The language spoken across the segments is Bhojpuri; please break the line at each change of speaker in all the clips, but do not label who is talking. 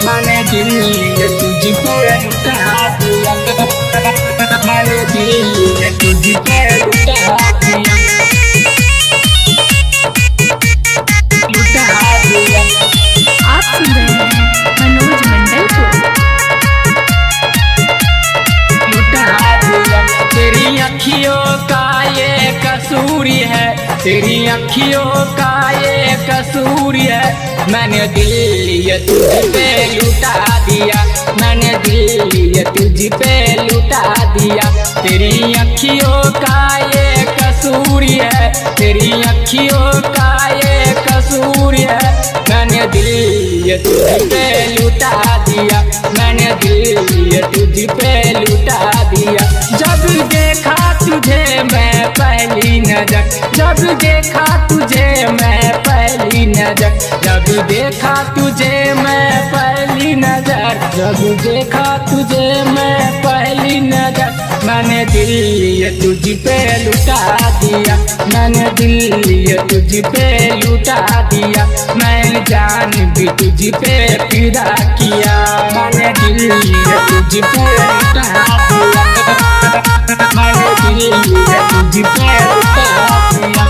मैंने दिल ये तुझ पे लुटा दिया, मैंने दिल ये तुझ पे लुटा दिया, लुटा दिया।
आप सुन रहे हैं मनोज मंडल को।
लुटा दिया। तेरी अखियों का ये कसूर है, तेरी अखियों का ये कसूर है। मैंने दिल ये तुझ पे लुटा दिया, मैंने दिल ये तुझ पे लुटा दिया। तेरी अखियों का ये कसूर है, तेरी अखियों का ये कसूर है। मैंने दिल ये तुझ पे लुटा दिया, मैंने दिल ये तुझ पे लुटा दिया। जब देखा तुझे मैं पहली नजर, जब देखा तुझे मैं पहली नजर, जब देखा तुझे मैं पहली नजर, जब देखा तुझे मैं पहली नजर। मैंने दिल ये तुझ पे लुटा दिया, मैंने दिल ये तुझ पे लुटा दिया। मैंने जान भी तुझ पे फिदा किया, मैंने दिल ये तुझ पे लुटा दिया, मैंने दिल ये तुझ पे लुटा दिया,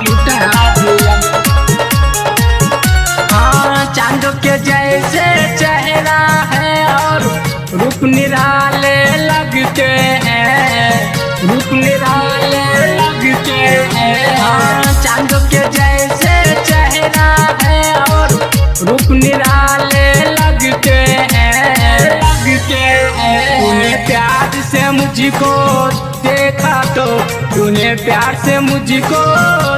लुटा दिया। हाँ, चांद के जैसे चेहरा है और रूप निराले लगते हैं, रूप निराले लगते हैं। हाँ, चांद के जैसे चेहरा है और रूप निराले लगते हैं, लगते हैं। तूने प्यार से मुझको देखा तो, तूने प्यार से मुझको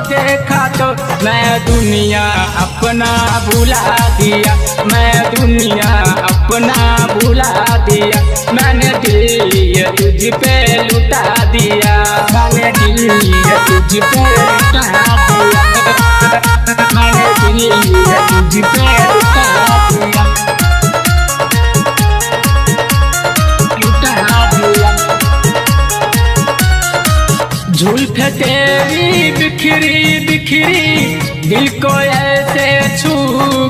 देखा तो मैं दुनिया अपना भुला दिया, मैं दुनिया अपना भुला दिया। मैंने दिल ये तुझ पे लुटा दिया, मैंने दिल ये तुझ पे लुटा दिया, मैंने दिल ये तुझ पे लुटा दिया, लुटा दिया। जुल्फ तेरी बिखरी बिखरी दिल को ऐसे छू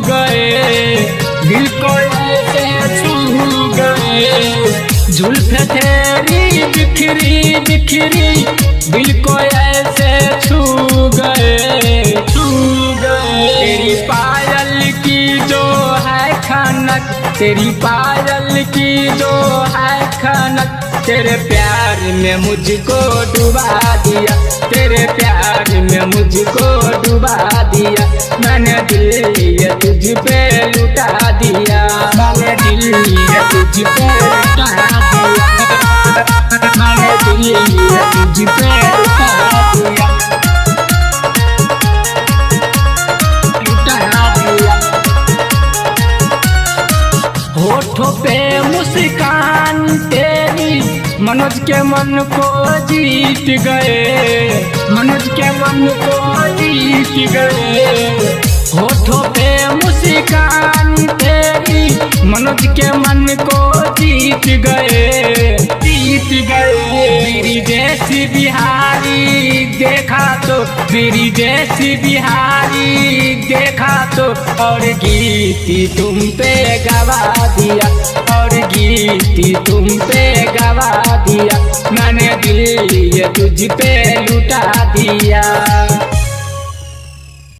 गए, दिल को ऐसे छू गए। जुल्फ तेरी बिखरी बिखरी दिल को ऐसे छू गए, छू गए। तेरी पायल की जो है खनक, तेरी पायल की जो है खनक, तेरे प्यार में मुझको डुबा दिया, तेरे प्यार में मुझको डुबा दिया। मैंने दिल ये तुझ पे लुटा दिया, मैंने दिल ये तुझ पे लुटा दिया, मैंने दिल ये तुझ पे लुटा दिया, लुटा दिया। होठों पे मुस्कान तेरी मनोज के मन को जीत गए, मनोज के मन को जीत गए। होठों पे मुस्कान तेरी मनोज के मन को जीत गए, जीत गए। मेरी जैसी बिहारी देखा तो, मेरी जैसी बिहारी देखा तो और गीती तुम पे गवा दिया, और गीती तुम पे गवा दिया। मैंने दिल ये तुझ पे लुटा दिया।